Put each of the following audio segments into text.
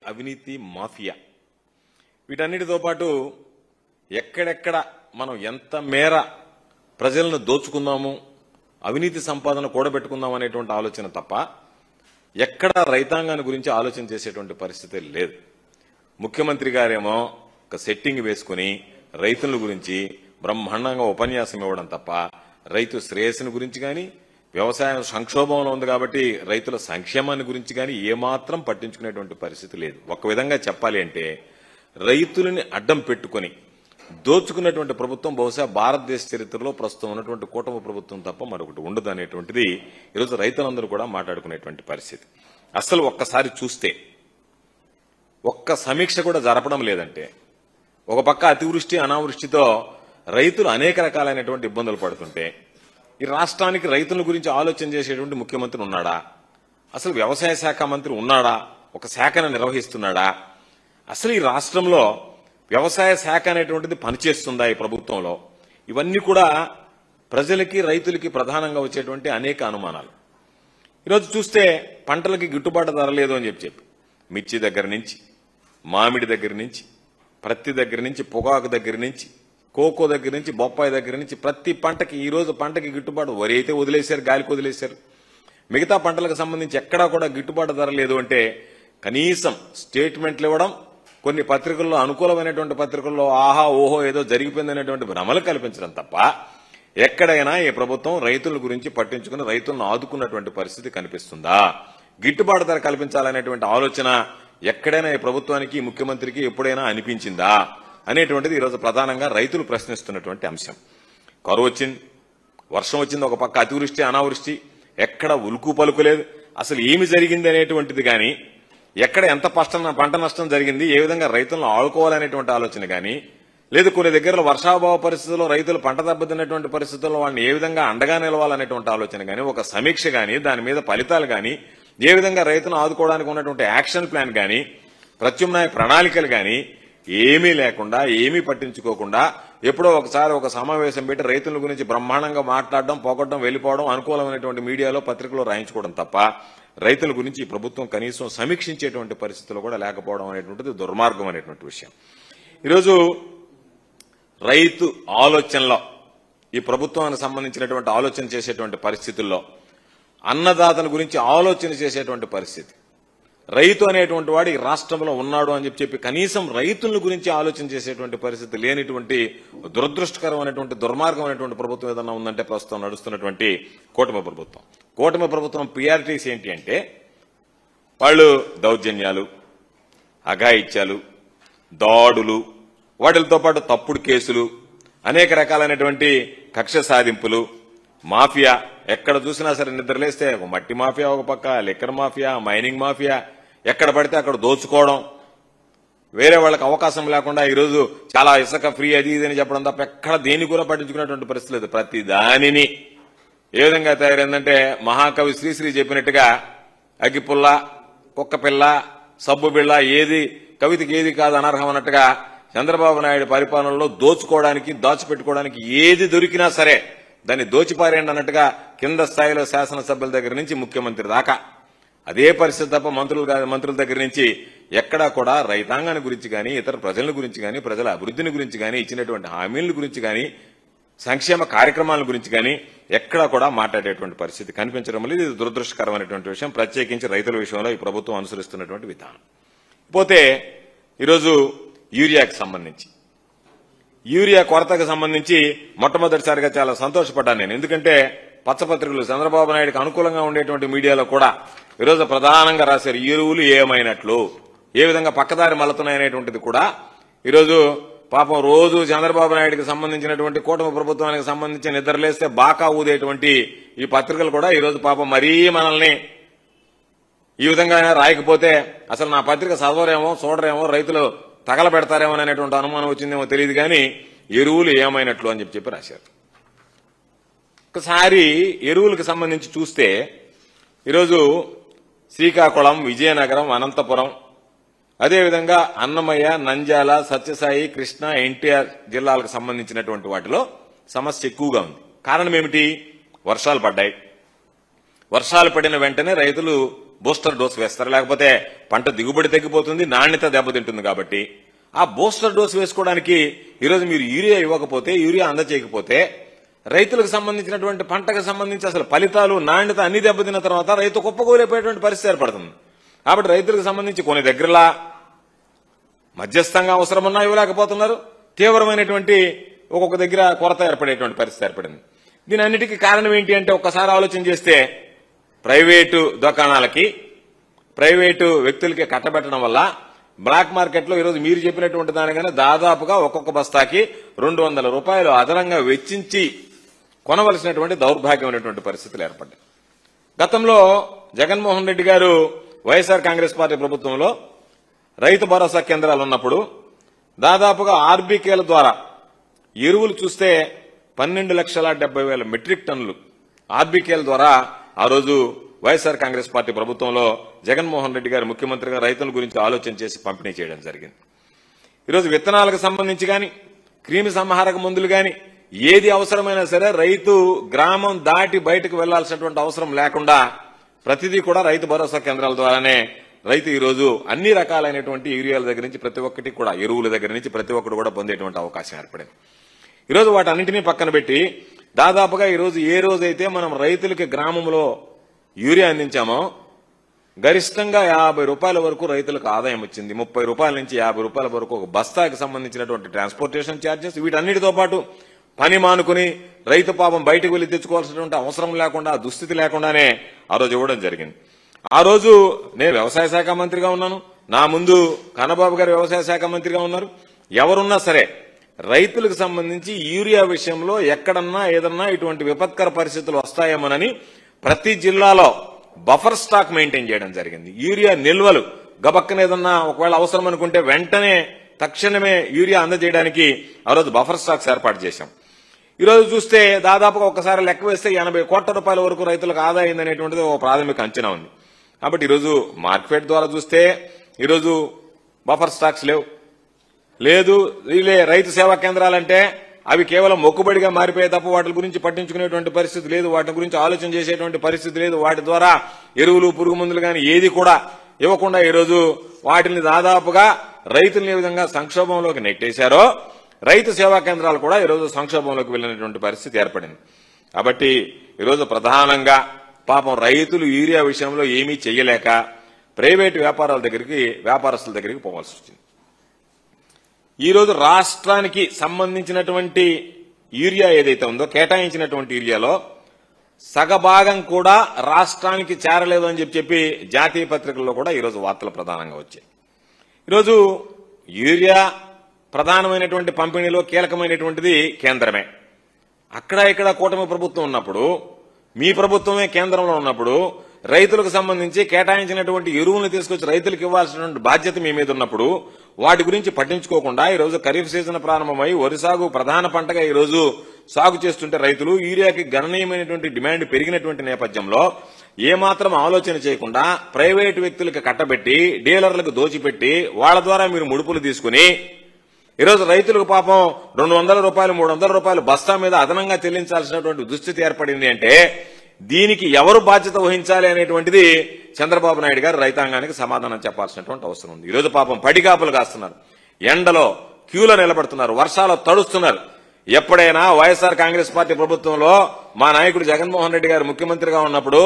అవినీతి మాఫియా వీటన్నిటితో పాటు ఎక్కడెక్కడ మనం ఎంత మేర ప్రజలను దోచుకుందాము, అవినీతి సంపాదన కూడబెట్టుకుందాం అనేటువంటి ఆలోచన తప్ప ఎక్కడ రైతాంగాన్ని గురించి ఆలోచన చేసేటువంటి పరిస్థితి లేదు. ముఖ్యమంత్రి గారేమో ఒక సెట్టింగ్ వేసుకుని రైతుల గురించి బ్రహ్మాండంగా ఉపన్యాసం ఇవ్వడం తప్ప రైతు శ్రేయస్సుని గురించి కానీ, వ్యవసాయం సంక్షోభంలో ఉంది కాబట్టి రైతుల సంక్షేమాన్ని గురించి కానీ ఏమాత్రం పట్టించుకునేటువంటి పరిస్థితి లేదు. ఒక విధంగా చెప్పాలి అంటే రైతులని అడ్డం పెట్టుకుని దోచుకున్నటువంటి ప్రభుత్వం బహుశా భారతదేశ చరిత్రలో ప్రస్తుతం ఉన్నటువంటి కూటమి ప్రభుత్వం తప్ప మరొకటి ఉండదు అనేటువంటిది ఈరోజు రైతులందరూ కూడా మాట్లాడుకునేటువంటి పరిస్థితి. అసలు ఒక్కసారి చూస్తే ఒక్క సమీక్ష కూడా జరపడం లేదంటే, ఒక పక్క అతివృష్టి అనావృష్టితో రైతులు అనేక రకాలైనటువంటి ఇబ్బందులు పడుతుంటే ఈ రాష్ట్రానికి రైతుల గురించి ఆలోచన చేసేటువంటి ముఖ్యమంత్రి ఉన్నాడా? అసలు వ్యవసాయ శాఖ మంత్రి ఉన్నాడా? ఒక శాఖను నిర్వహిస్తున్నాడా? అసలు ఈ రాష్ట్రంలో వ్యవసాయ శాఖ అనేటువంటిది పనిచేస్తుందా ఈ ప్రభుత్వంలో? ఇవన్నీ కూడా ప్రజలకి రైతులకి ప్రధానంగా వచ్చేటువంటి అనేక అనుమానాలు. ఈరోజు చూస్తే పంటలకి గిట్టుబాటు ధర లేదు అని చెప్పి మిర్చి దగ్గర నుంచి, మామిడి దగ్గర నుంచి, ప్రత్తి దగ్గర నుంచి, పొగాకు దగ్గర నుంచి, కోకో దగ్గర నుంచి, బొప్పాయి దగ్గర నుంచి ప్రతి పంటకి ఈరోజు పంటకి గిట్టుబాటు, వరి అయితే వదిలేశారు, గాలికి వదిలేశారు. మిగతా పంటలకు సంబంధించి ఎక్కడా కూడా గిట్టుబాటు ధర లేదు అంటే కనీసం స్టేట్మెంట్లు ఇవ్వడం, కొన్ని పత్రికల్లో అనుకూలమైనటువంటి పత్రికల్లో ఆహా ఓహో ఏదో జరిగిపోయిందనేటువంటి భ్రమలు కల్పించడం తప్ప ఎక్కడైనా ఈ ప్రభుత్వం రైతుల గురించి పట్టించుకుని రైతులను ఆదుకున్నటువంటి పరిస్థితి కనిపిస్తుందా? గిట్టుబాటు ధర కల్పించాలనేటువంటి ఆలోచన ఎక్కడైనా ఈ ప్రభుత్వానికి, ముఖ్యమంత్రికి ఎప్పుడైనా అనిపించిందా అనేటువంటిది ఈరోజు ప్రధానంగా రైతులు ప్రశ్నిస్తున్నటువంటి అంశం. కరువు వచ్చింది, వర్షం వచ్చింది, ఒక పక్క అతివృష్టి అనావృష్టి, ఎక్కడ ఉలుకు పలుకులేదు. అసలు ఏమి జరిగింది అనేటువంటిది కానీ, ఎక్కడ ఎంత పంట నష్టం జరిగింది, ఏ విధంగా రైతులను ఆడుకోవాలనేటువంటి ఆలోచన కానీ లేదు, కొన్ని దగ్గరలో వర్షాభావ పరిస్థితుల్లో రైతులు పంట దెబ్బతిన్నటువంటి పరిస్థితుల్లో వాళ్ళని ఏ విధంగా అండగా నిలవాలనేటువంటి ఆలోచన కానీ, ఒక సమీక్ష కానీ, దాని మీద ఫలితాలు కానీ, ఏ విధంగా రైతులను ఆదుకోవడానికి ఉన్నటువంటి యాక్షన్ ప్లాన్ కానీ, ప్రత్యామ్నాయ ప్రణాళికలు కానీ ఏమీ లేకుండా, ఏమీ పట్టించుకోకుండా ఎప్పుడో ఒకసారి ఒక సమావేశం పెట్టి రైతుల గురించి బ్రహ్మాండంగా మాట్లాడడం, పోగొట్టడం, వెళ్లిపోవడం, అనుకూలమైనటువంటి మీడియాలో పత్రికలో రాయించుకోవడం తప్ప రైతుల గురించి ఈ ప్రభుత్వం కనీసం సమీక్షించేటువంటి పరిస్థితులు కూడా లేకపోవడం అనేటువంటిది దుర్మార్గం అనేటువంటి విషయం. ఈరోజు రైతు ఆలోచనలో, ఈ ప్రభుత్వానికి సంబంధించినటువంటి ఆలోచన చేసేటువంటి పరిస్థితుల్లో అన్నదాతల గురించి ఆలోచన చేసేటువంటి పరిస్థితి, రైతు అనేటువంటి వాడు ఈ రాష్ట్రంలో ఉన్నాడు అని చెప్పి కనీసం రైతుల గురించి ఆలోచన చేసేటువంటి పరిస్థితి లేనిటువంటి దురదృష్టకరమైనటువంటి దుర్మార్గమైనటువంటి ప్రభుత్వం ఏదన్నా ఉందంటే ప్రస్తుతం నడుస్తున్నటువంటి కూటమి ప్రభుత్వం. కూటమి ప్రభుత్వం ప్రియారిటీస్ ఏంటి అంటే వాళ్ళు దౌర్జన్యాలు, అఘాయిత్యాలు, దాడులు, వాటితో పాటు తప్పుడు కేసులు, అనేక రకాలైనటువంటి కక్ష సాధింపులు, మాఫియా, ఎక్కడ చూసినా సరే నిద్రలేస్తే ఒక మట్టి మాఫియా, ఒక పక్క లిక్కర్ మాఫియా, మైనింగ్ మాఫియా, ఎక్కడ పడితే అక్కడ దోచుకోవడం, వేరే వాళ్ళకి అవకాశం లేకుండా ఈరోజు చాలా ఇసుక ఫ్రీ అది ఇది అని చెప్పడం తప్ప ఎక్కడ దేని కూడా పట్టించుకునేటువంటి పరిస్థితి లేదు. ప్రతి దానిని ఏ విధంగా తయారైందంటే మహాకవి శ్రీశ్రీ చెప్పినట్టుగా అగ్గిపుల్ల, కుక్కపిల్ల, సబ్బు బిళ్ళ, ఏది కవితకి ఏది కాదు అనర్హం అన్నట్టుగా చంద్రబాబు నాయుడు పరిపాలనలో దోచుకోవడానికి, దాచిపెట్టుకోవడానికి ఏది దొరికినా సరే దాన్ని దోచిపారేయండి అన్నట్టుగా కింద స్థాయిలో శాసనసభ్యుల దగ్గర నుంచి ముఖ్యమంత్రి దాకా అదే పరిస్థితి తప్ప మంత్రుల దగ్గర నుంచి ఎక్కడా కూడా రైతాంగాన్ని గురించి కానీ, ఇతర ప్రజల గురించి కానీ, ప్రజల అభివృద్ధిని గురించి కానీ, ఇచ్చినటువంటి హామీల గురించి కానీ, సంక్షేమ కార్యక్రమాల గురించి కానీ ఎక్కడా కూడా మాట్లాడేటువంటి పరిస్థితి కనిపించడం వల్ల ఇది దురదృష్టకరమైనటువంటి విషయం. ప్రత్యేకించి రైతుల విషయంలో ఈ ప్రభుత్వం అనుసరిస్తున్నటువంటి విధానం. పోతే ఈరోజు యూరియాకి సంబంధించి, యూరియా కొరతకు సంబంధించి మొట్టమొదటిసారిగా చాలా సంతోషపడ్డాను నేను. ఎందుకంటే పచ్చపత్రికలు చంద్రబాబు నాయుడుకి అనుకూలంగా ఉండేటువంటి మీడియాలో కూడా ఈరోజు ప్రధానంగా రాశారు ఎరువులు ఏమైనట్లు, ఏ విధంగా పక్కదారి మళ్లుతున్నాయనేటువంటిది కూడా ఈరోజు పాపం రోజు చంద్రబాబు నాయుడుకి సంబంధించినటువంటి కూటమి ప్రభుత్వానికి సంబంధించి నిద్రలేస్తే బాకా ఊదేటువంటి ఈ పత్రికలు కూడా ఈరోజు పాపం మరీ మనల్ని ఈ విధంగా రాయకపోతే అసలు నా పత్రిక చదవరేమో, చూడరేమో, రైతులు తగలబెడతారేమో అనేటువంటి అనుమానం వచ్చిందేమో తెలియదు కానీ ఎరువులు ఏమైనట్లు అని చెప్పి రాశారు. ఒకసారి ఎరువులకు సంబంధించి చూస్తే ఈరోజు శ్రీకాకుళం, విజయనగరం, అనంతపురం, అదేవిధంగా అన్నమయ్య, నంద్యాల, సత్యసాయి, కృష్ణా, ఎన్టీఆర్ జిల్లాలకు సంబంధించినటువంటి వాటిలో సమస్య ఎక్కువగా ఉంది. కారణం ఏమిటి? వర్షాలు పడ్డాయి. వర్షాలు పడిన వెంటనే రైతులు బూస్టర్ డోస్ వేస్తారు, లేకపోతే పంట దిగుబడి తగ్గిపోతుంది, నాణ్యత దెబ్బతింటుంది. కాబట్టి ఆ బూస్టర్ డోస్ వేసుకోవడానికి ఈరోజు మీరు యూరియా ఇవ్వకపోతే, యూరియా అందచేయకపోతే రైతులకు సంబంధించినటువంటి పంటకు సంబంధించి అసలు ఫలితాలు, నాణ్యత అన్ని దెబ్బతిన్న తర్వాత రైతు కుప్పకూలిపోయేటువంటి పరిస్థితి ఏర్పడుతుంది. కాబట్టి రైతులకు సంబంధించి కొన్ని దగ్గరలా మధ్యస్థంగా అవసరమన్నా ఇవ్వలేకపోతున్నారు, తీవ్రమైనటువంటి ఒక్కొక్క దగ్గర కొరత ఏర్పడేటువంటి పరిస్థితి ఏర్పడింది. దీని అన్నిటికీ కారణం ఏంటి అంటే ఒక్కసారి ఆలోచన చేస్తే ప్రైవేటు దుకాణాలకి, ప్రైవేటు వ్యక్తులకి కట్టబెట్టడం వల్ల బ్లాక్ మార్కెట్లో ఈరోజు మీరు చెప్పినటువంటి దానిగానే దాదాపుగా ఒక్కొక్క బస్తాకి 200 రూపాయలు అదనంగా వెచ్చించి కొనవలసినటువంటి దౌర్భాగ్యమైనటువంటి పరిస్థితులు ఏర్పడ్డాయి. గతంలో జగన్మోహన్ రెడ్డి గారు వైఎస్ఆర్ కాంగ్రెస్ పార్టీ ప్రభుత్వంలో రైతు భరోసా కేంద్రాలు ఉన్నప్పుడు దాదాపుగా ఆర్బీకేల ద్వారా ఎరువులు చూస్తే 12,70,000 మెట్రిక్ టన్నులు ఆర్బీకేల ద్వారా ఆ రోజు వైఎస్ఆర్ కాంగ్రెస్ పార్టీ ప్రభుత్వంలో జగన్మోహన్ రెడ్డి గారు ముఖ్యమంత్రిగా రైతుల గురించి ఆలోచన చేసి పంపిణీ చేయడం జరిగింది. ఈరోజు విత్తనాలకు సంబంధించి కానీ, క్రిమి సంహారక మందులు కానీ ఏది అవసరమైనా సరే రైతు గ్రామం దాటి బయటకు వెళ్లాల్సినటువంటి అవసరం లేకుండా ప్రతిదీ కూడా రైతు భరోసా కేంద్రాల ద్వారానే రైతు ఈరోజు అన్ని రకాలైనటువంటి యూరియాల దగ్గర నుంచి ప్రతి ఒక్కటి కూడా, ఎరువుల దగ్గర నుంచి ప్రతి ఒక్కటి కూడా పొందేటువంటి అవకాశం ఏర్పడింది. ఈరోజు వాటన్నింటినీ పక్కన పెట్టి దాదాపుగా ఈరోజు ఏ రోజైతే మనం రైతులకి గ్రామంలో యూరియా అందించామో గరిష్టంగా 50 రూపాయల వరకు రైతులకు ఆదాయం వచ్చింది. 30 రూపాయల నుంచి 50 రూపాయల వరకు ఒక బస్తాకి సంబంధించినటువంటి ట్రాన్స్పోర్టేషన్ ఛార్జెస్, వీటన్నిటితో పాటు పని మానుకుని రైతు పాపం బయటకు వెళ్లి తెచ్చుకోవాల్సినటువంటి అవసరం లేకుండా, దుస్థితి లేకుండానే ఆ రోజు ఇవ్వడం జరిగింది. ఆ రోజు నేను వ్యవసాయ శాఖ మంత్రిగా ఉన్నాను, నా ముందు కన్నబాబు గారు వ్యవసాయ శాఖ మంత్రిగా ఉన్నారు. ఎవరున్నా సరే రైతులకు సంబంధించి యూరియా విషయంలో ఎక్కడన్నా ఏదన్నా ఇటువంటి విపత్కర పరిస్థితులు వస్తాయేమోనని ప్రతి జిల్లాలో బఫర్ స్టాక్ మెయింటైన్ చేయడం జరిగింది. యూరియా నిల్వలు గబక్కన ఏదన్నా ఒకవేళ అవసరం అనుకుంటే వెంటనే తక్షణమే యూరియా అందజేయడానికి ఆ రోజు బఫర్ స్టాక్స్ ఏర్పాటు చేశాం. ఈరోజు చూస్తే దాదాపుగా ఒకసారి లెక్క వేస్తే 80 కోట్ల రూపాయల వరకు రైతులకు ఆదా అయిందనేటువంటిది ఒక ప్రాథమిక అంచనా ఉంది. కాబట్టి ఈరోజు మార్కెట్ ద్వారా చూస్తే ఈరోజు బఫర్ స్టాక్స్ లేదు. రైతు సేవా కేంద్రాలంటే అవి కేవలం మొక్కుబడిగా మారిపోయే తప్ప వాటి గురించి పట్టించుకునేటువంటి పరిస్థితి లేదు, వాటి గురించి ఆలోచన చేసేటువంటి పరిస్థితి లేదు. వాటి ద్వారా ఎరువులు, పురుగు మందులు కానీ ఏది కూడా ఇవ్వకుండా ఈరోజు వాటిని దాదాపుగా రైతులను ఏ విధంగా సంక్షోభంలోకి నెట్టేశారో రైతు సేవా కేంద్రాలు కూడా ఈరోజు సంక్షోభంలోకి వెళ్లినటువంటి పరిస్థితి ఏర్పడింది. కాబట్టి ఈరోజు ప్రధానంగా పాపం రైతులు యూరియా విషయంలో ఏమీ చెయ్యలేక ప్రైవేటు వ్యాపారస్తుల దగ్గరికి పోవాల్సి వచ్చింది. ఈరోజు రాష్ట్రానికి సంబంధించినటువంటి యూరియా ఏదైతే ఉందో, కేటాయించినటువంటి యూరియాలో సగభాగం కూడా రాష్ట్రానికి చేరలేదు అని చెప్పి జాతీయ పత్రికల్లో కూడా ఈరోజు వార్తలు ప్రధానంగా వచ్చాయి. ఈరోజు యూరియా ప్రధానమైనటువంటి పంపిణీలో కీలకమైనటువంటిది కేంద్రమే. అక్కడ ఇక్కడ కూటమి ప్రభుత్వం ఉన్నప్పుడు, మీ ప్రభుత్వమే కేంద్రంలో ఉన్నప్పుడు, రైతులకు సంబంధించి కేటాయించినటువంటి ఎరువులను తీసుకొచ్చి రైతులకు ఇవ్వాల్సినటువంటి బాధ్యత మీ మీద ఉన్నప్పుడు వాటి గురించి పట్టించుకోకుండా ఈరోజు ఖరీఫ్ సీజన్ ప్రారంభమై వరి సాగు ప్రధాన పంటగా ఈరోజు సాగు చేస్తుంటే రైతులు యూరియాకి గణనీయమైనటువంటి డిమాండ్ పెరిగినటువంటి నేపథ్యంలో ఏమాత్రం ఆలోచన చేయకుండా ప్రైవేటు వ్యక్తులకు కట్టబెట్టి, డీలర్లకు దోచిపెట్టి వాళ్ల ద్వారా మీరు ముడుపులు తీసుకుని ఈరోజు రైతులకు పాపం 200 రూపాయలు, 300 రూపాయలు బస్తా మీద అదనంగా చెల్లించాల్సినటువంటి దుస్థితి ఏర్పడింది. అంటే దీనికి ఎవరు బాధ్యత వహించాలి అనేటువంటిది చంద్రబాబు నాయుడు గారు రైతాంగానికి సమాధానం చెప్పాల్సినటువంటి అవసరం ఉంది. ఈరోజు పాపం పడిగాపులు కాస్తున్నారు, ఎండలో క్యూలో నిలబడుతున్నారు, వర్షాలు తడుస్తున్నారు. ఎప్పుడైనా వైఎస్ఆర్ కాంగ్రెస్ పార్టీ ప్రభుత్వంలో మా నాయకుడు జగన్మోహన్ రెడ్డి గారు ముఖ్యమంత్రిగా ఉన్నప్పుడు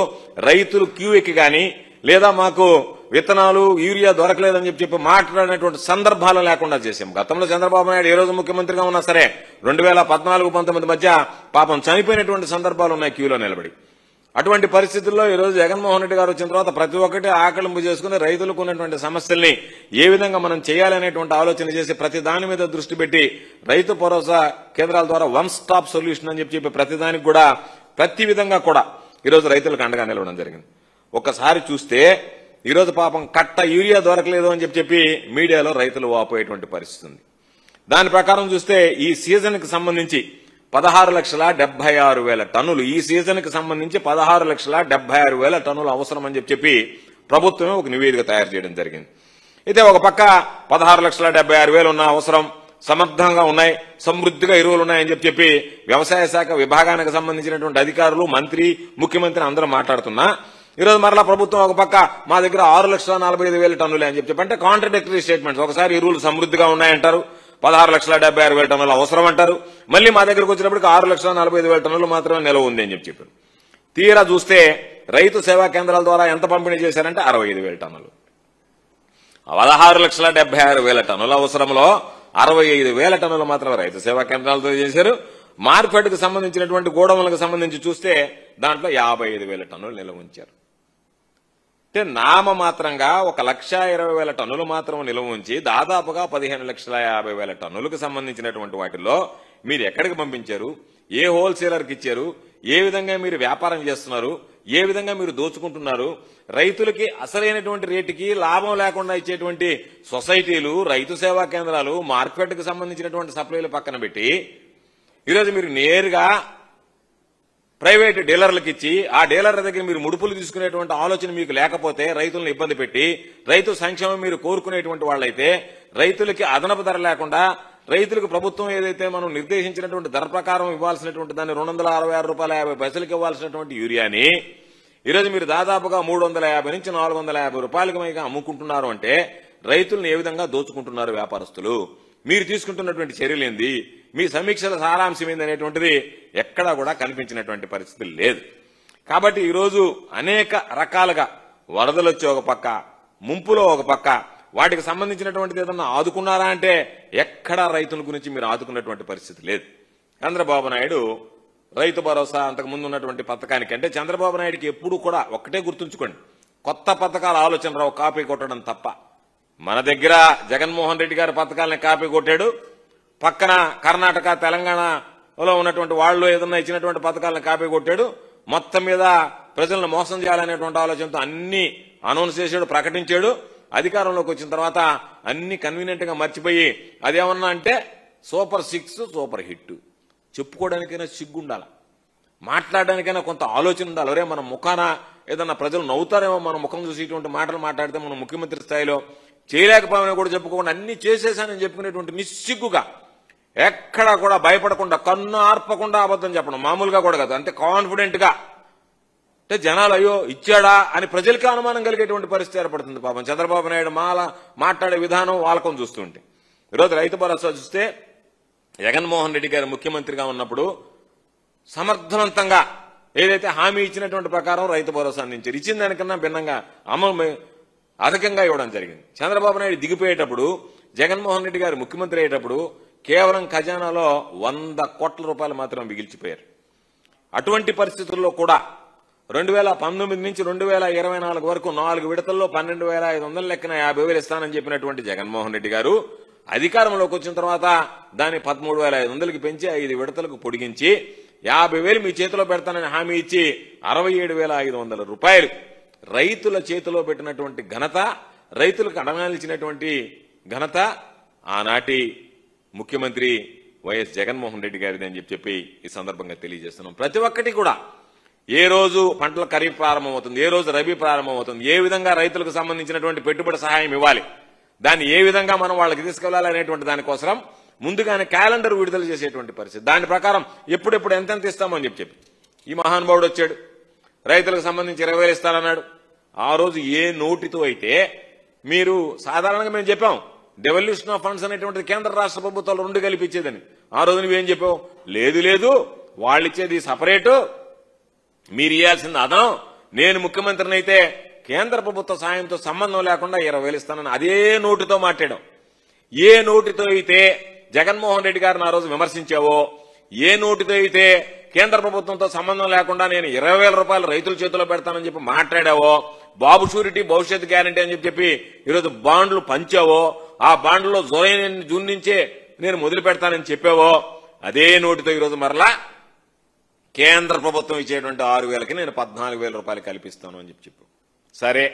రైతులు క్యూ ఎక్కి గాని లేదా మాకు విత్తనాలు, యూరియా దొరకలేదని చెప్పి మాట్లాడినటువంటి సందర్భాలు లేకుండా చేశాం. గతంలో చంద్రబాబు నాయుడు ఏ రోజు ముఖ్యమంత్రిగా ఉన్నా సరే 2014-19 మధ్య పాపం చనిపోయినటువంటి సందర్భాలు ఉన్నాయి క్యూలో నిలబడి. అటువంటి పరిస్థితుల్లో ఈరోజు జగన్మోహన్ రెడ్డి గారు వచ్చిన తర్వాత ప్రతి ఒక్కటి ఆకలింపు చేసుకుని రైతులకు ఉన్నటువంటి సమస్యల్ని ఏ విధంగా మనం చేయాలనేటువంటి ఆలోచన చేసి ప్రతి దాని మీద దృష్టి పెట్టి రైతు భరోసా కేంద్రాల ద్వారా వన్ స్టాప్ సొల్యూషన్ అని చెప్పి ప్రతి దానికి కూడా ప్రతి విధంగా కూడా ఈరోజు రైతులకు అండగా నిలవడం జరిగింది. ఒక్కసారి చూస్తే ఈరోజు పాపం కట్ట యూరియా దొరకలేదు అని చెప్పి మీడియాలో రైతులు వాపోయేటువంటి పరిస్థితి ఉంది. దాని ప్రకారం చూస్తే ఈ సీజన్ కి సంబంధించి 16,76,000 టన్నులు, ఈ సీజన్ కి సంబంధించి 16,76,000 టన్నులు అవసరం అని చెప్పి ప్రభుత్వమే ఒక నివేదిక తయారు చేయడం జరిగింది. అయితే ఒక పక్క 16,76,000 ఉన్న అవసరం, సమర్థంగా ఉన్నాయి, సమృద్ధిగా ఎరువులు ఉన్నాయని చెప్పి వ్యవసాయ శాఖ విభాగానికి సంబంధించినటువంటి అధికారులు, మంత్రి, ముఖ్యమంత్రి అందరూ మాట్లాడుతున్నా ఈరోజు మరలా ప్రభుత్వం ఒక పక్క మా దగ్గర 6,45,000 టన్నులే అని చెప్పి అంటే కాంట్రడిక్టరీ స్టేట్మెంట్స్. ఒకసారి ఎరువులు సమృద్ధిగా ఉన్నాయంటారు, 16,76,000 టన్నులు అవసరం అంటారు, మళ్ళీ మా దగ్గరకు వచ్చినప్పటికి 6,45,000 టన్నులు మాత్రమే నిల్వ ఉంది అని చెప్పారు. తీరా చూస్తే రైతు సేవా కేంద్రాల ద్వారా ఎంత పంపిణీ చేశారంటే 65,000 టన్నులు. 16,76,000 టన్నుల అవసరంలో 65,000 టన్నులు మాత్రం రైతు సేవా కేంద్రాలతో చేశారు. మార్కెట్కు సంబంధించినటువంటి గోడౌన్లకు సంబంధించి చూస్తే దాంట్లో 55,000 టన్నులు నిల్వ ఉంచారు. అంటే నామమాత్రంగా 1,20,000 టన్నులు మాత్రం నిల్వ ఉంచి దాదాపుగా 15,50,000 టన్నులకు సంబంధించినటువంటి వాటిల్లో మీరు ఎక్కడికి పంపించారు, ఏ హోల్సేలర్కి ఇచ్చారు, ఏ విధంగా మీరు వ్యాపారం చేస్తున్నారు, ఏ విధంగా మీరు దోచుకుంటున్నారు, రైతులకి అసలైనటువంటి రేటుకి లాభం లేకుండా ఇచ్చేటువంటి సొసైటీలు, రైతు సేవా కేంద్రాలు, మార్కెట్కు సంబంధించినటువంటి సప్లైలు పక్కన పెట్టి ఈరోజు మీరు నేరుగా ప్రైవేట్ డీలర్లకు ఇచ్చి ఆ డీలర్ల దగ్గర మీరు ముడుపులు తీసుకునేటువంటి ఆలోచన మీకు లేకపోతే, రైతులను ఇబ్బంది పెట్టి రైతు సంక్షేమం మీరు కోరుకునేటువంటి వాళ్ళైతే, రైతులకి అదనపు ధర లేకుండా రైతులకు ప్రభుత్వం ఏదైతే మనం నిర్దేశించినటువంటి ధర ప్రకారం ఇవ్వాల్సినటువంటి దాన్ని 266 రూపాయల 50 ఇవ్వాల్సినటువంటి యూరియాని ఈరోజు మీరు దాదాపుగా 350 నుంచి 450 రూపాయలకు పైగా అమ్ముకుంటున్నారు అంటే రైతులను ఏ విధంగా దోచుకుంటున్నారు వ్యాపారస్తులు, మీరు తీసుకుంటున్నటువంటి చర్యలు ఏంది, మీ సమీక్షల సారాంశం ఏంది అనేటువంటిది ఎక్కడా కూడా కనిపించినటువంటి పరిస్థితి లేదు. కాబట్టి ఈరోజు అనేక రకాలుగా వరదలు వచ్చే ఒక పక్క, ముంపులో ఒక పక్క, వాటికి సంబంధించినటువంటిది ఏదన్నా ఆదుకున్నారా అంటే ఎక్కడా రైతుల గురించి మీరు ఆదుకున్నటువంటి పరిస్థితి లేదు. చంద్రబాబు నాయుడు రైతు భరోసా అంతకుముందు ఉన్నటువంటి పథకానికి అంటే చంద్రబాబు నాయుడికి ఎప్పుడు కూడా ఒక్కటే గుర్తుంచుకోండి, కొత్త పథకాల ఆలోచన రావు, కాపీ కొట్టడం తప్ప. మన దగ్గర జగన్మోహన్ రెడ్డి గారి పథకాలని కాపీ కొట్టాడు, పక్కన కర్ణాటక తెలంగాణలో ఉన్నటువంటి వాళ్ళు ఏదన్నా ఇచ్చినటువంటి పథకాలను కాపీ కొట్టాడు, మొత్తం మీద ప్రజలను మోసం చేయాలనేటువంటి ఆలోచనతో అన్ని అనౌన్స్ చేశాడు, ప్రకటించాడు. అధికారంలోకి వచ్చిన తర్వాత అన్ని కన్వీనియంట్ గా మర్చిపోయి అదేమన్నా అంటే సూపర్ 6 సూపర్ హిట్ చెప్పుకోవడానికైనా సిగ్గుండాలి, మాట్లాడడానికైనా కొంత ఆలోచన ఉండాలి. ఒరే మన ముఖాన ఏదన్నా ప్రజలు నవ్వుతారేమో మన ముఖం చూసి ఇటువంటి మాటలు మాట్లాడితే మనం ముఖ్యమంత్రి స్థాయిలో చేయలేకపోయినా కూడా చెప్పుకోకుండా అన్ని చేసేసానని చెప్పుకునేటువంటి నిస్సిగ్గుగా ఎక్కడా కూడా భయపడకుండా కన్ను ఆర్పకుండా అబద్ధం చెప్పడం మామూలుగా కూడా కాదు, అంటే కాన్ఫిడెంట్ గా అంటే జనాలు అయ్యో ఇచ్చాడా అని ప్రజలకి అనుమానం కలిగేటువంటి పరిస్థితి ఏర్పడుతుంది. పాపం చంద్రబాబు నాయుడు మాట్లాడే విధానం వాళ్ళకం చూస్తుంటే ఈరోజు రైతు భరోసా చూస్తే జగన్మోహన్ రెడ్డి గారు ముఖ్యమంత్రిగా ఉన్నప్పుడు సమర్థవంతంగా ఏదైతే హామీ ఇచ్చినటువంటి ప్రకారం రైతు భరోసా అందించారు, ఇచ్చిన దానికన్నా భిన్నంగా అమలు అధికంగా ఇవ్వడం జరిగింది. చంద్రబాబు నాయుడు దిగిపోయేటప్పుడు జగన్మోహన్ రెడ్డి గారు ముఖ్యమంత్రి అయ్యేటప్పుడు కేవలం ఖజానాలో 100 కోట్ల రూపాయలు మాత్రం మిగిల్చిపోయారు. అటువంటి పరిస్థితుల్లో కూడా 2019 నుంచి 2024 వరకు 4 విడతల్లో 12,500 లెక్కన 50,000 ఇస్తానని చెప్పినటువంటి జగన్మోహన్ రెడ్డి గారు అధికారంలోకి వచ్చిన తర్వాత దాన్ని 13,500కి పెంచి 5 విడతలకు పొడిగించి 50,000 మీ చేతిలో పెడతానని హామీ ఇచ్చి 67,500 రూపాయలు రైతుల చేతిలో పెట్టినటువంటి ఘనత, రైతులకు అడగాల్సినటువంటి ఘనత ఆనాటి ముఖ్యమంత్రి వైఎస్ జగన్మోహన్ రెడ్డి గారిది అని చెప్పి ఈ సందర్భంగా తెలియజేస్తున్నాం. ప్రతి ఒక్కటి కూడా ఏ రోజు పంటల ఖరీఫ్ ప్రారంభమవుతుంది, ఏ రోజు రబీ ప్రారంభమవుతుంది, ఏ విధంగా రైతులకు సంబంధించినటువంటి పెట్టుబడి సహాయం ఇవ్వాలి, దాన్ని ఏ విధంగా మనం వాళ్ళకి తీసుకెళ్లాలనేటువంటి దానికోసం ముందుగానే క్యాలెండర్ విడుదల చేసేటువంటి పరిస్థితి. దాని ప్రకారం ఎప్పుడెప్పుడు ఎంతెంత ఇస్తామని చెప్పి ఈ మహానుభావుడు వచ్చాడు, రైతులకు సంబంధించి 20,000 ఇస్తానన్నాడు. ఆ రోజు ఏ నోటితో అయితే మీరు సాధారణంగా మేము చెప్పాం డెవల్యూషన్ ఆఫ్ ఫండ్స్ అనేటువంటిది కేంద్ర రాష్ట్ర ప్రభుత్వాలు 2 కలిపి ఇచ్చేదని. ఆ రోజు నువ్వేం చెప్పావు, లేదు వాళ్ళు ఇచ్చేది సపరేటు, మీరు ఇవ్వాల్సింది అదనం, నేను ముఖ్యమంత్రిని అయితే కేంద్ర ప్రభుత్వ సాయంతో సంబంధం లేకుండా 20,000 ఇస్తానని అదే నోటితో మాట్లాడాం. ఏ నోటితో అయితే జగన్మోహన్ రెడ్డి గారిని ఆ రోజు విమర్శించావో, ఏ నోటితో అయితే కేంద్ర ప్రభుత్వంతో సంబంధం లేకుండా నేను 20,000 రూపాయలు రైతుల చేతిలో పెడతానని చెప్పి మాట్లాడావో, బాబు షూరిటీ భవిష్యత్ గ్యారంటీ అని చెప్పి ఈరోజు బాండ్లు పంచావో, ఆ బాండ్లో జూన్ నుంచే నేను మొదలు పెడతానని చెప్పావో, అదే నోటితో ఈరోజు మరలా కేంద్ర ప్రభుత్వం ఇచ్చేటువంటి 6,000కి నేను 14,000 రూపాయలు కల్పిస్తాను అని చెప్పు. సరే,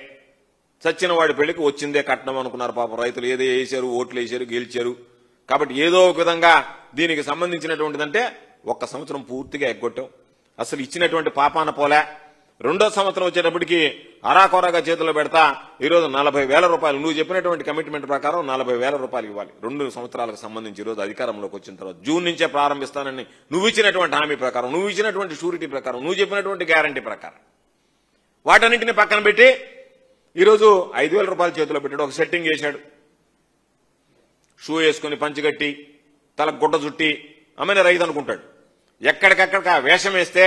చచ్చిన వాడి పెళ్లికి వచ్చిందే కట్నం అనుకున్నారు పాపం రైతులు. ఏదో వేశారు, ఓట్లు వేశారు, గెలిచారు. కాబట్టి ఏదో ఒక విధంగా దీనికి సంబంధించినటువంటిదంటే 1 సంవత్సరం పూర్తిగా ఎగ్గొట్టాం. అసలు ఇచ్చినటువంటి పాపాన పోలే. 2వ సంవత్సరం వచ్చేటప్పటికి అరాకొరగా చేతిలో పెడతా ఈరోజు 40,000 రూపాయలు నువ్వు చెప్పినటువంటి కమిట్మెంట్ ప్రకారం 40,000 రూపాయలు ఇవ్వాలి 2 సంవత్సరాలకు సంబంధించి. ఈరోజు అధికారంలోకి వచ్చిన తర్వాత జూన్ నుంచే ప్రారంభిస్తానని నువ్వు ఇచ్చినటువంటి హామీ ప్రకారం, నువ్వు ఇచ్చినటువంటి షూరిటీ ప్రకారం, నువ్వు చెప్పినటువంటి గ్యారంటీ ప్రకారం వాటన్నింటినీ పక్కన పెట్టి ఈరోజు 5,000 రూపాయలు చేతిలో పెట్టాడు. ఒక సెట్టింగ్ చేశాడు. షూ వేసుకుని పంచిగట్టి తలకు గుడ్డ చుట్టి అమ్మని రైతు అనుకుంటాడు. ఎక్కడికక్కడికి ఆ వేషం వేస్తే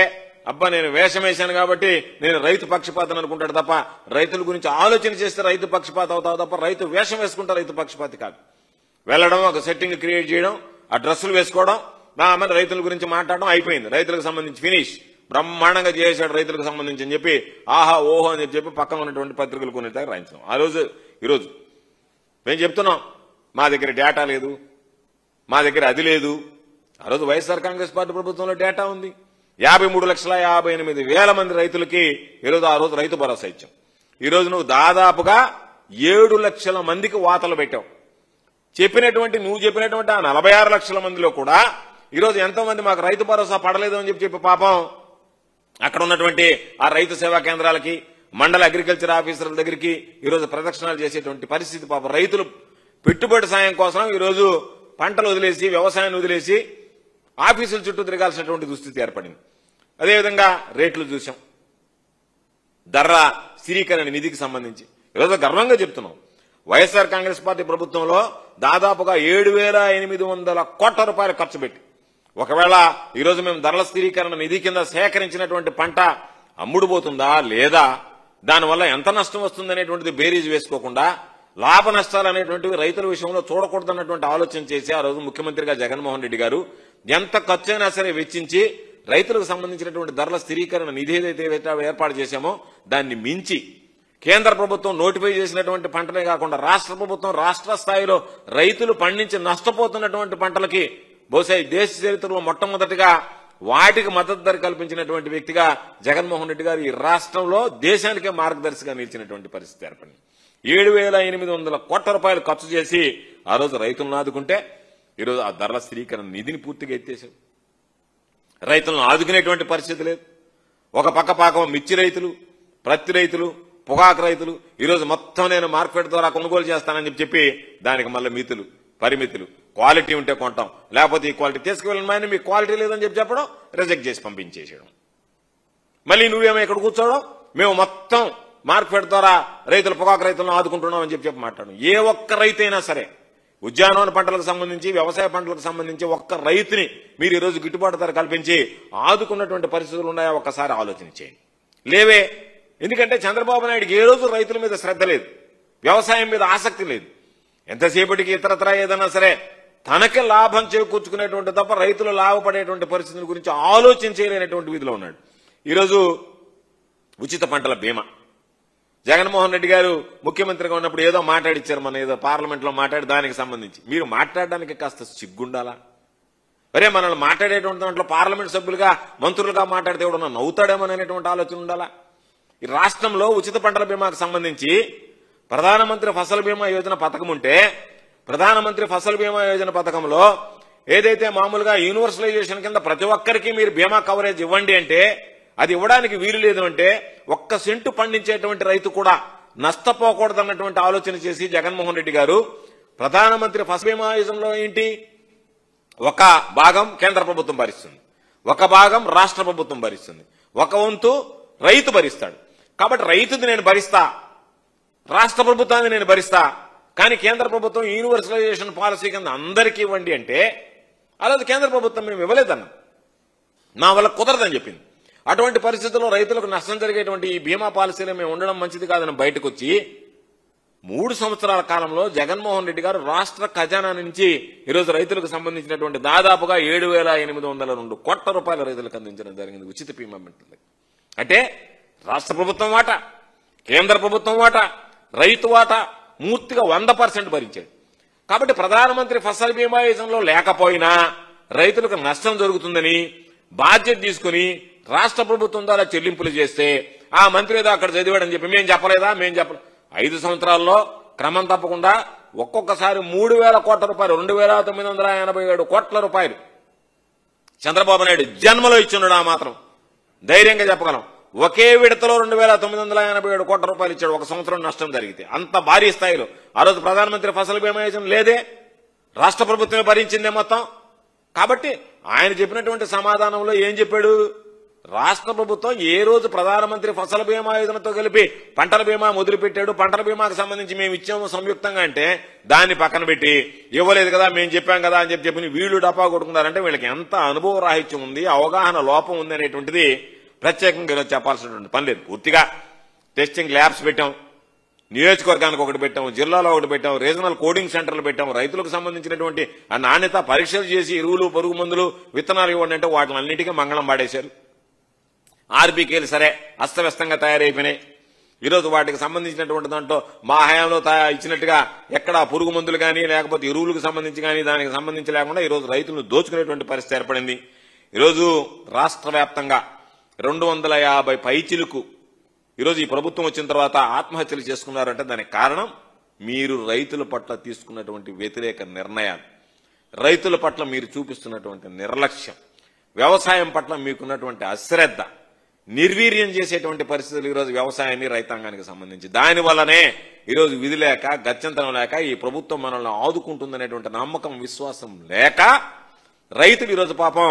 అబ్బా నేను వేషం వేశాను కాబట్టి నేను రైతు పక్షపాతం అనుకుంటాడు తప్ప రైతుల గురించి ఆలోచన చేస్తే రైతు పక్షపాతం అవుతావు తప్ప రైతు వేషం వేసుకుంటా రైతు పక్షపాతి కాదు. వెళ్ళడం, ఒక సెట్టింగ్ క్రియేట్ చేయడం, ఆ డ్రెస్సులు వేసుకోవడం, అమ్మని రైతుల గురించి మాట్లాడడం అయిపోయింది. రైతులకు సంబంధించి ఫినిష్, బ్రహ్మాండంగా చేశాడు రైతులకు సంబంధించి అని చెప్పి ఆహా ఓహో అని చెప్పి పక్కన ఉన్నటువంటి పత్రికలు కొన్ని రాయించడం. ఆ రోజు ఈరోజు మేము చెప్తున్నాం మా దగ్గర డేటా లేదు, మా దగ్గర అది లేదు. ఆ రోజు వైఎస్ఆర్ కాంగ్రెస్ పార్టీ ప్రభుత్వంలో డేటా ఉంది. 53,58,000 మంది రైతులకి ఈరోజు ఆ రోజు రైతు భరోసా ఇచ్చాం. ఈరోజు నువ్వు దాదాపుగా 7 లక్షల మందికి వాతలు పెట్టావు. నువ్వు చెప్పినటువంటి ఆ 46 లక్షల మందిలో కూడా ఈరోజు ఎంతో మంది మాకు రైతు భరోసా పడలేదు అని చెప్పి పాపం అక్కడ ఉన్నటువంటి ఆ రైతు సేవా కేంద్రాలకి, మండల అగ్రికల్చర్ ఆఫీసర్ల దగ్గరికి ఈరోజు ప్రదక్షిణాలు చేసేటువంటి పరిస్థితి. పాపం రైతులు పెట్టుబడి సాయం కోసం ఈరోజు పంటలు వదిలేసి, వ్యవసాయాన్ని వదిలేసి ఆఫీసుల చుట్టూ తిరగాల్సినటువంటి దుస్థితి ఏర్పడింది. అదేవిధంగా రేట్లు చూసాం. ధరల స్థిరీకరణ నిధికి సంబంధించి ఈరోజు గర్వంగా చెప్తున్నాం, వైఎస్ఆర్ కాంగ్రెస్ పార్టీ ప్రభుత్వంలో దాదాపుగా 7,800 కోట్ల రూపాయలు ఖర్చు పెట్టి, ఒకవేళ ఈరోజు మేము ధరల స్థిరీకరణ నిధి కింద సేకరించినటువంటి పంట అమ్ముడుపోతుందా లేదా, దానివల్ల ఎంత నష్టం వస్తుందనేటువంటిది బేరీజ్ వేసుకోకుండా లాభ నష్టాలు అనేటువంటివి రైతుల విషయంలో చూడకూడదన్నటువంటి ఆలోచన చేసి ఆ రోజు ముఖ్యమంత్రిగా జగన్మోహన్ రెడ్డి గారు ఎంత ఖర్చు అయినా సరే వెచ్చించి రైతులకు సంబంధించినటువంటి ధరల స్థిరీకరణ నిధి ఏదైతే ఏర్పాటు చేశామో దాన్ని మించి కేంద్ర ప్రభుత్వం నోటిఫై చేసినటువంటి పంటలే కాకుండా రాష్ట్ర ప్రభుత్వం రాష్ట్ర స్థాయిలో రైతులు పండించి నష్టపోతున్నటువంటి పంటలకి బహుశా దేశ చరిత్రలో మొట్టమొదటిగా వాటికి మద్దతు ధర కల్పించినటువంటి వ్యక్తిగా జగన్మోహన్ రెడ్డి గారు ఈ రాష్ట్రంలో దేశానికే మార్గదర్శిగా నిలిచినటువంటి పరిస్థితి ఏర్పడింది. 7,800 కోట్ల రూపాయలు ఖర్చు చేసి ఆ రోజు రైతులను ఆదుకుంటే ఈరోజు ఆ ధరల స్థిరీకరణ నిధిని పూర్తిగా ఎత్తేశారు. రైతులను ఆదుకునేటువంటి పరిస్థితి లేదు. ఒక పక్క పాకం మిర్చి రైతులు, ప్రత్తి రైతులు, పొగాకు రైతులు ఈరోజు మొత్తం నేను మార్కెట్ ద్వారా కొనుగోలు చేస్తానని చెప్పి దానికి మళ్ళీ మితులు, పరిమితులు, క్వాలిటీ ఉంటే కొంటాం, లేకపోతే ఈ క్వాలిటీ తీసుకువెళ్ళమని మీకు క్వాలిటీ లేదని చెప్పడం, రిజెక్ట్ చేసి పంపించేసేయడం. మళ్ళీ నువ్వేమో ఇక్కడ కూర్చోవడం, మేము మొత్తం మార్కెట్ ద్వారా రైతులు, పొగాకు రైతులను ఆదుకుంటున్నాం అని చెప్పి మాట్లాడడం. ఏ ఒక్క రైతు అయినా సరే ఉద్యానవన పంటలకు సంబంధించి, వ్యవసాయ పంటలకు సంబంధించి ఒక్క రైతుని మీరు ఈరోజు గిట్టుబాటు ధర కల్పించి ఆదుకున్నటువంటి పరిస్థితులు ఉన్నాయా ఒక్కసారి ఆలోచన చేయండి. లేవే. ఎందుకంటే చంద్రబాబు నాయుడుకి ఏ రోజు రైతుల మీద శ్రద్ధ లేదు, వ్యవసాయం మీద ఆసక్తి లేదు. ఎంతసేపటికి ఇతరత్రా ఏదైనా సరే తనకి లాభం చేకూర్చుకునేటువంటి తప్ప రైతులు లాభపడేటువంటి పరిస్థితుల గురించి ఆలోచన చేయలేనటువంటి విధిలో ఉన్నాడు. ఈరోజు ఉచిత పంటల బీమా జగన్మోహన్ రెడ్డి గారు ముఖ్యమంత్రిగా ఉన్నప్పుడు ఏదో మాట్లాడిచ్చారు, మన ఏదో పార్లమెంట్ లో మాట్లాడి దానికి సంబంధించి. మీరు మాట్లాడడానికి కాస్త సిగ్గుండాలా? మరే మనల్ని మాట్లాడేటువంటి దాంట్లో పార్లమెంట్ సభ్యులుగా, మంత్రులుగా మాట్లాడితే ఎవడన్నా నవ్వుతాడేమోననేటువంటి ఆలోచన ఉండాలా? ఈ రాష్ట్రంలో ఉచిత పంటల బీమాకు సంబంధించి ప్రధానమంత్రి ఫసల్ బీమా యోజన పథకం ఉంటే, ప్రధానమంత్రి ఫసల్ బీమా యోజన పథకంలో ఏదైతే మామూలుగా యూనివర్సలైజేషన్ కింద ప్రతి ఒక్కరికి మీరు బీమా కవరేజ్ ఇవ్వండి అంటే అది ఇవ్వడానికి వీలు లేదు అంటే, ఒక్క సెంటు పండించేటువంటి రైతు కూడా నష్టపోకూడదన్నటువంటి ఆలోచన చేసి జగన్మోహన్ రెడ్డి గారు ప్రధానమంత్రి ఫసల్ బీమా యోజనలో ఏంటి, ఒక భాగం కేంద్ర ప్రభుత్వం భరిస్తుంది, ఒక భాగం రాష్ట్ర ప్రభుత్వం భరిస్తుంది, ఒక వంతు రైతు భరిస్తాడు. కాబట్టి రైతుది నేను భరిస్తా, రాష్ట్ర ప్రభుత్వాన్ని నేను భరిస్తా, కానీ కేంద్ర ప్రభుత్వం యూనివర్సలైజేషన్ పాలసీ కింద అందరికీ ఇవ్వండి అంటే అలాగే కేంద్ర ప్రభుత్వం మేము ఇవ్వలేదన్న, నా వల్ల కుదరదని చెప్పింది. అటువంటి పరిస్థితుల్లో రైతులకు నష్టం జరిగేటువంటి ఈ బీమా పాలసీలో మేము ఉండడం మంచిది కాదని బయటకు వచ్చి 3 సంవత్సరాల కాలంలో జగన్మోహన్ రెడ్డి గారు రాష్ట్ర ఖజానా నుంచి ఈరోజు రైతులకు సంబంధించినటువంటి దాదాపుగా 7,802 కోట్ల రూపాయల రైతులకు అందించడం జరిగింది ఉచిత బీమా. అంటే రాష్ట్ర ప్రభుత్వం వాటా, కేంద్ర ప్రభుత్వం వాటా, రైతు వాటా పూర్తిగా 100% భరించాడు. కాబట్టి ప్రధానమంత్రి ఫసల్ బీమా యోజనలో లేకపోయినా రైతులకు నష్టం జరుగుతుందని బాధ్యత తీసుకుని రాష్ట్ర ప్రభుత్వం ద్వారా చెల్లింపులు చేస్తే ఆ మంత్రి ఏదో అక్కడ చదివాడని చెప్పి మేము చెప్పలేదా, 5 సంవత్సరాల్లో క్రమం తప్పకుండా ఒక్కొక్కసారి 3,000 కోట్ల రూపాయలు, 2,987 కోట్ల రూపాయలు చంద్రబాబు నాయుడు జన్మలో ఇచ్చున్నాడు. ఆ మాత్రం ధైర్యంగా చెప్పగలం. ఒకే విడతలో 2,987 కోట్ల రూపాయలు ఇచ్చాడు ఒక సంవత్సరం నష్టం జరిగితే. అంత భారీ స్థాయిలో ఆ రోజు ప్రధానమంత్రి ఫసల్ బీమా యోజన లేదే, రాష్ట్ర ప్రభుత్వమే భరించిందే మొత్తం. కాబట్టి ఆయన చెప్పినటువంటి సమాధానంలో ఏం చెప్పాడు, రాష్ట్ర ప్రభుత్వం ఏ రోజు ప్రధానమంత్రి ఫసల్ బీమా యోజనతో కలిపి పంటల బీమా మొదలుపెట్టాడు, పంటల బీమాకు సంబంధించి మేము ఇచ్చాము సంయుక్తంగా అంటే దాన్ని పక్కన పెట్టి ఇవ్వలేదు కదా మేము చెప్పాం కదా అని చెప్పి వీళ్ళు డపా కొట్టుకున్నారంటే వీళ్ళకి ఎంత అనుభవ రాహిత్యం ఉంది, అవగాహన లోపం ఉంది అనేటువంటిది ప్రత్యేకంగా ఈరోజు చెప్పాల్సినటువంటి పని లేదు. పూర్తిగా టెస్టింగ్ ల్యాబ్స్ పెట్టాం, నియోజకవర్గానికి ఒకటి పెట్టాం, జిల్లాలో ఒకటి పెట్టాం, రీజనల్ కోడింగ్ సెంటర్లు పెట్టాం, రైతులకు సంబంధించినటువంటి ఆ నాణ్యత పరీక్షలు చేసి ఎరువులు, పరుగు మందులు, విత్తనాలు ఇవ్వండి అంటే వాటిని అన్నిటికీ మంగళం పాడేశారు. ఆర్బీకేలు సరే అస్తవ్యస్తంగా తయారైపోయినాయి. ఈరోజు వాటికి సంబంధించినటువంటి దాంట్లో మా హయాంలో ఇచ్చినట్టుగా ఎక్కడ పురుగు మందులు కానీ లేకపోతే ఎరువులకు సంబంధించి కానీ దానికి సంబంధించి లేకుండా ఈరోజు రైతులను దోచుకునేటువంటి పరిస్థితి ఏర్పడింది. ఈరోజు రాష్ట్ర వ్యాప్తంగా 250 పైచిలకు ఈరోజు ఈ ప్రభుత్వం వచ్చిన తర్వాత ఆత్మహత్యలు చేసుకున్నారంటే దానికి కారణం మీరు రైతుల పట్ల తీసుకున్నటువంటి వ్యతిరేక నిర్ణయాలు, రైతుల పట్ల మీరు చూపిస్తున్నటువంటి నిర్లక్ష్యం, వ్యవసాయం పట్ల మీకున్నటువంటి అశ్రద్ధ, నిర్వీర్యం చేసేటువంటి పరిస్థితులు ఈరోజు వ్యవసాయాన్ని, రైతాంగానికి సంబంధించి. దానివల్లనే ఈరోజు విధి లేక, గత్యంతరం లేక ఈ ప్రభుత్వం మనల్ని ఆదుకుంటుందనేటువంటి నమ్మకం, విశ్వాసం లేక రైతులు ఈరోజు పాపం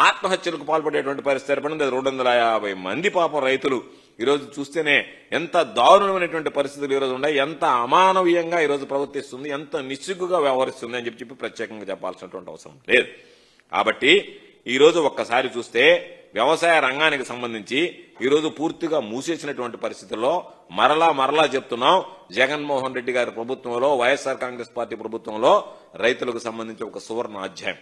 ఆత్మహత్యలకు పాల్పడేటువంటి పరిస్థితి ఏర్పడింది. 250 మంది పాపం రైతులు ఈరోజు చూస్తేనే ఎంత దారుణమైనటువంటి పరిస్థితులు ఈరోజు ఉన్నాయి, ఎంత అమానవీయంగా ఈరోజు ప్రవర్తిస్తుంది, ఎంత నిస్సిగ్గుగా వ్యవహరిస్తుంది అని చెప్పి ప్రత్యేకంగా చెప్పాల్సినటువంటి అవసరం లేదు. కాబట్టి ఈరోజు ఒక్కసారి చూస్తే వ్యవసాయ రంగానికి సంబంధించి ఈరోజు పూర్తిగా మూసేసినటువంటి పరిస్థితుల్లో మరలా చెప్తున్నాం, జగన్మోహన్ రెడ్డి గారి ప్రభుత్వంలో, వైఎస్ఆర్ కాంగ్రెస్ పార్టీ ప్రభుత్వంలో రైతులకు సంబంధించి ఒక సువర్ణ అధ్యాయం.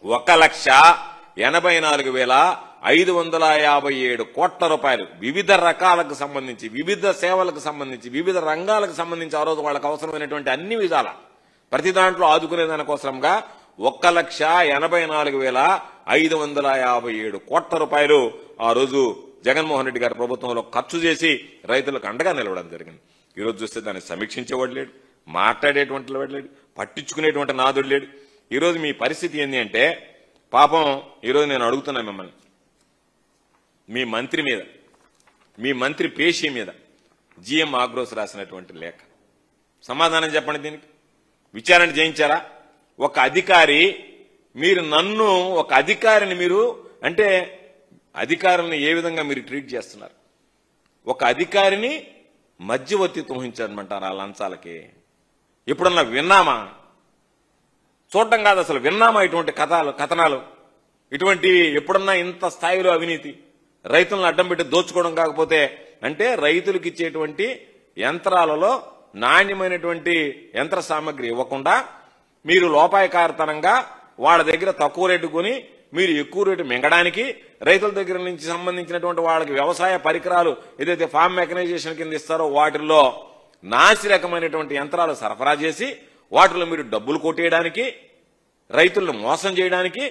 1,84,557 కోట్ల రూపాయలు వివిధ రకాలకు సంబంధించి, వివిధ సేవలకు సంబంధించి, వివిధ రంగాలకు సంబంధించి ఆ రోజు వాళ్ళకు అవసరమైనటువంటి అన్ని విధాల ప్రతి దాంట్లో ఆదుకునే దానికోసంగా 1,84,557 కోట్ల రూపాయలు ఆ రోజు జగన్మోహన్ రెడ్డి గారి ప్రభుత్వంలో ఖర్చు చేసి రైతులకు అండగా నిలవడం జరిగింది. ఈరోజు చూస్తే దాన్ని సమీక్షించేవాడు లేడు, మాట్లాడేటువంటి వాడు లేడు, పట్టించుకునేటువంటి నాదుడు లేడు. ఈరోజు మీ పరిస్థితి ఏంటి అంటే పాపం ఈరోజు నేను అడుగుతున్నా మిమ్మల్ని, మీ మంత్రి పేషి మీద జిఎం ఆగ్రోస్ రాసినటువంటి లేఖ సమాధానం చెప్పండి. దీనికి విచారణ చేయించారా? ఒక అధికారి, మీరు నన్ను ఒక అధికారిని, మీరు అంటే అధికారులను ఏ విధంగా మీరు ట్రీట్ చేస్తున్నారు? ఒక అధికారిని మధ్యవర్తిత్వం వహించారనమాట ఆ లంచాలకి. ఎప్పుడన్నా విన్నామా? చూడటం కాదు, అసలు విన్నామా ఇటువంటి కథనాలు? ఇటువంటి ఎప్పుడన్నా ఇంత స్థాయిలో అవినీతి, రైతులను అడ్డం పెట్టి దోచుకోవడం కాకపోతే అంటే రైతులకు ఇచ్చేటువంటి యంత్రాలలో నాణ్యమైనటువంటి యంత్ర సామగ్రి ఇవ్వకుండా మీరు లోపాయకారతనంగా వాళ్ళ దగ్గర తక్కువ రేటు కొని మీరు ఎక్కువ రేటు మింగడానికి, రైతుల దగ్గర నుంచి సంబంధించినటువంటి వాళ్ళకి వ్యవసాయ పరికరాలు ఏదైతే ఫార్మ్ మెకనైజేషన్ కింద ఇస్తారో వాటిల్లో నాసి రకమైనటువంటి యంత్రాలు సరఫరా చేసి వాటిలో మీరు డబ్బులు కొట్టేయడానికి, రైతులను మోసం చేయడానికి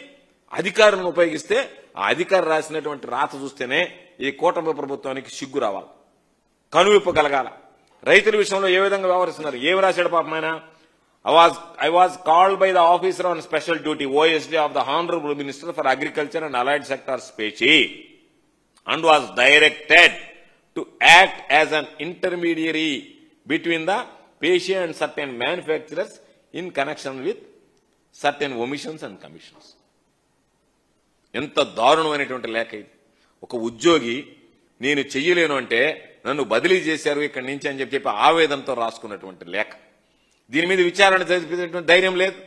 అధికారులను ఉపయోగిస్తే ఆ అధికారి రాసినటువంటి రాత చూస్తేనే ఈ కూటమి ప్రభుత్వానికి సిగ్గు రావాలి, కనువిప్పు కలగాల. రైతుల విషయంలో ఏ విధంగా వ్యవహరిస్తున్నారు? ఏమి రాశాడు పాపం ఆయన? I was called by the officer on special duty, OSD of the Honorable Minister for Agriculture and Allied Sectors, Pechi, and was directed to act as an intermediary between the Pechi and certain manufacturers in connection with certain omissions and commissions. ఎంత దారుణమైనటువంటి లేఖ ఇది! ఒక ఉద్యోగి నేను చెయ్యలేను అంటే నన్ను బదిలీ చేశారు ఇక్కడి నుంచి అని చెప్పి ఆవేదనతో రాసుకున్నటువంటి లేఖ. దీని మీద విచారణ జరిపించేటువంటి ధైర్యం లేదు.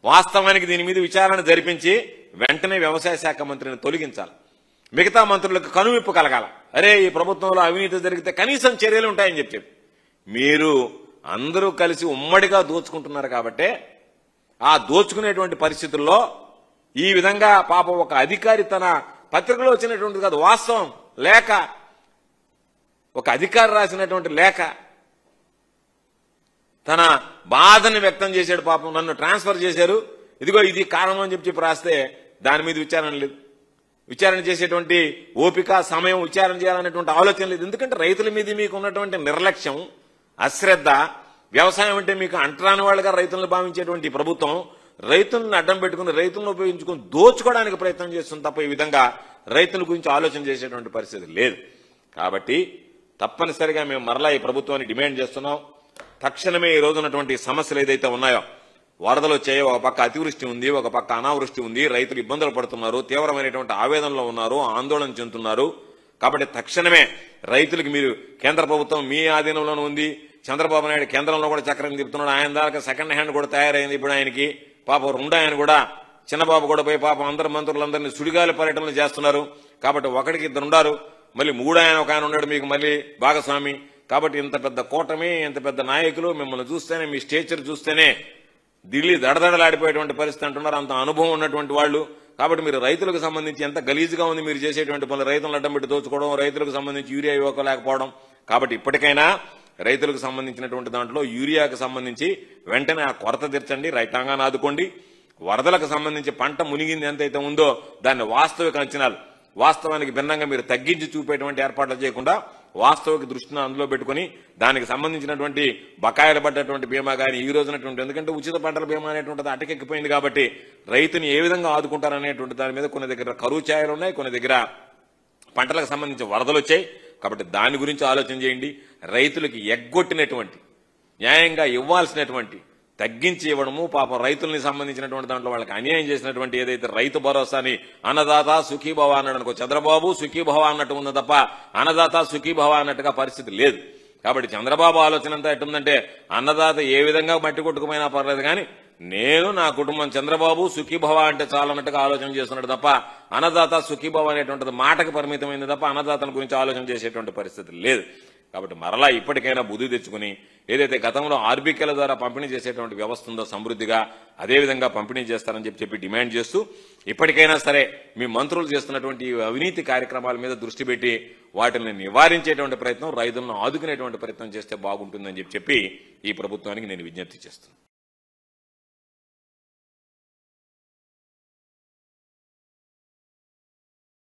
వాస్తవానికి దీని మీద విచారణ జరిపించి వెంటనే వ్యవసాయ శాఖ మంత్రిని తొలగించాలి. మిగతా మంత్రులకు కనువిప్పు కలగాల. అరే, ఈ ప్రభుత్వంలో అవినీతి జరిగితే కనీసం చర్యలు ఉంటాయని చెప్పి మీరు అందరూ కలిసి ఉమ్మడిగా దోచుకుంటున్నారు. కాబట్టి ఆ దోచుకునేటువంటి పరిస్థితుల్లో ఈ విధంగా పాపం ఒక అధికారి తన పత్రికలో వచ్చినటువంటిది కాదు, వాస్తవం లేఖ, ఒక అధికారి రాసినటువంటి లేఖ తన బాధని వ్యక్తం చేశాడు. పాపం నన్ను ట్రాన్స్ఫర్ చేశారు, ఇదిగో ఇది కారణం అని చెప్పి రాస్తే దాని మీద విచారణ లేదు. విచారణ చేసేటువంటి ఓపిక, సమయం, విచారణ చేయాలనేటువంటి ఆలోచన లేదు. ఎందుకంటే రైతుల మీద మీకు ఉన్నటువంటి నిర్లక్ష్యం, అశ్రద్ధ, వ్యవసాయం అంటే మీకు అంటరాని వాళ్ళుగా రైతులను భావించేటువంటి ప్రభుత్వం రైతులను అడ్డం పెట్టుకుని, రైతులను ఉపయోగించుకుని దోచుకోవడానికి ప్రయత్నం చేస్తుంది తప్ప ఈ విధంగా రైతుల గురించి ఆలోచన చేసేటువంటి పరిస్థితి లేదు. కాబట్టి తప్పనిసరిగా మేము మరలా ఈ ప్రభుత్వాన్ని డిమాండ్ చేస్తున్నాం. తక్షణమే ఈ రోజు ఉన్నటువంటి సమస్యలు ఏదైతే ఉన్నాయో వరదలు వచ్చాయి, ఒక పక్క అతివృష్టి ఉంది, ఒక పక్క అనావృష్టి ఉంది, రైతులు ఇబ్బందులు పడుతున్నారు, తీవ్రమైనటువంటి ఆవేదనలో ఉన్నారు, ఆందోళన చెందుతున్నారు. కాబట్టి తక్షణమే రైతులకు మీరు కేంద్ర ప్రభుత్వం మీ ఆధీనంలోనే ఉంది, చంద్రబాబు నాయుడు కేంద్రంలో కూడా చక్రం తిప్పుతున్నాడు, ఆయన దాకా సెకండ్ హ్యాండ్ కూడా తయారైంది ఇప్పుడు ఆయనకి. పాపం రెండో ఆయన కూడా చిన్నబాబు కూడా పోయి పాపం అందరు మంత్రులందరినీ సుడిగాలి పర్యటనలు చేస్తున్నారు. కాబట్టి ఒకటికి ఇద్దరు ఉండారు, మళ్ళీ మూడో ఆయన ఒక ఆయన ఉన్నాడు మీకు మళ్ళీ భాగస్వామి. కాబట్టి ఇంత పెద్ద కూటమి, ఇంత పెద్ద నాయకులు మిమ్మల్ని చూస్తేనే, మీ స్టేచర్ చూస్తేనే ఢిల్లీ దడదడలాడిపోయేటువంటి పరిస్థితి అంటున్నారు, అంత అనుభవం ఉన్నటువంటి వాళ్ళు. కాబట్టి మీరు రైతులకు సంబంధించి ఎంత గలీజ్గా ఉంది మీరు చేసేటువంటి పనులు, రైతులను అడ్డం పెట్టి దోచుకోవడం, రైతులకు సంబంధించి యూరియా ఇవ్వలేకపోవడం. కాబట్టి ఇప్పటికైనా రైతులకు సంబంధించినటువంటి దాంట్లో యూరియాకు సంబంధించి వెంటనే ఆ కొరత తీర్చండి, రైతాంగాన్ని ఆదుకోండి. వరదలకు సంబంధించి పంట మునిగింది ఎంతైతే ఉందో దాన్ని వాస్తవిక అంచనాలు, వాస్తవానికి భిన్నంగా మీరు తగ్గించి చూపేటువంటి ఏర్పాట్లు చేయకుండా వాస్తవిక దృష్టిని అందులో పెట్టుకుని దానికి సంబంధించినటువంటి బకాయిలు పడ్డటువంటి బీమా కానీ ఈ రోజునటువంటి, ఎందుకంటే ఉచిత పంటల బీమా అనేటువంటిది అటకెక్కిపోయింది. కాబట్టి రైతుని ఏ విధంగా ఆదుకుంటారనేటువంటి దాని మీద కొన్ని దగ్గర కరువు ఛాయలు ఉన్నాయి, కొన్ని దగ్గర పంటలకు సంబంధించి వరదలు వచ్చాయి. కాబట్టి దాని గురించి ఆలోచన చేయండి. రైతులకి ఎగ్గొట్టినటువంటి, న్యాయంగా ఇవ్వాల్సినటువంటి తగ్గించి ఇవ్వడము, పాపం రైతుల్ని సంబంధించినటువంటి దాంట్లో వాళ్ళకి అన్యాయం చేసినటువంటి ఏదైతే రైతు భరోసాని అన్నదాత సుఖీభవ అన్నాడు అనుకో, చంద్రబాబు సుఖీభవ అన్నట్టు ఉంది తప్ప అన్నదాత సుఖీభవ అన్నట్టుగా పరిస్థితి లేదు. కాబట్టి చంద్రబాబు ఆలోచన అంతా ఎట్టుందంటే అన్నదాత ఏ విధంగా మట్టి కొట్టుకుపోయినా పర్లేదు కానీ నేను నా కుటుంబం చంద్రబాబు సుఖీభవ అంటే చాలన్నట్టుగా ఆలోచన చేస్తున్నాడు తప్ప అన్నదాత సుఖీభవ అనేటువంటిది మాటకు పరిమితమైంది తప్ప అన్నదాతల గురించి ఆలోచన చేసేటువంటి పరిస్థితి లేదు. కాబట్టి మరలా ఇప్పటికైనా బుద్ధి తెచ్చుకుని ఏదైతే గతంలో ఆర్బీకేల ద్వారా పంపిణీ చేసేటువంటి వ్యవస్థ ఉందో సమృద్ధిగా అదేవిధంగా పంపిణీ చేస్తారని చెప్పి డిమాండ్ చేస్తూ ఇప్పటికైనా సరే మీ మంత్రులు చేస్తున్నటువంటి అవినీతి కార్యక్రమాల మీద దృష్టి పెట్టి వాటిని నివారించేటువంటి ప్రయత్నం, రైతులను ఆదుకునేటువంటి ప్రయత్నం చేస్తే బాగుంటుందని చెప్పి ఈ ప్రభుత్వానికి నేను విజ్ఞప్తి చేస్తున్నాను.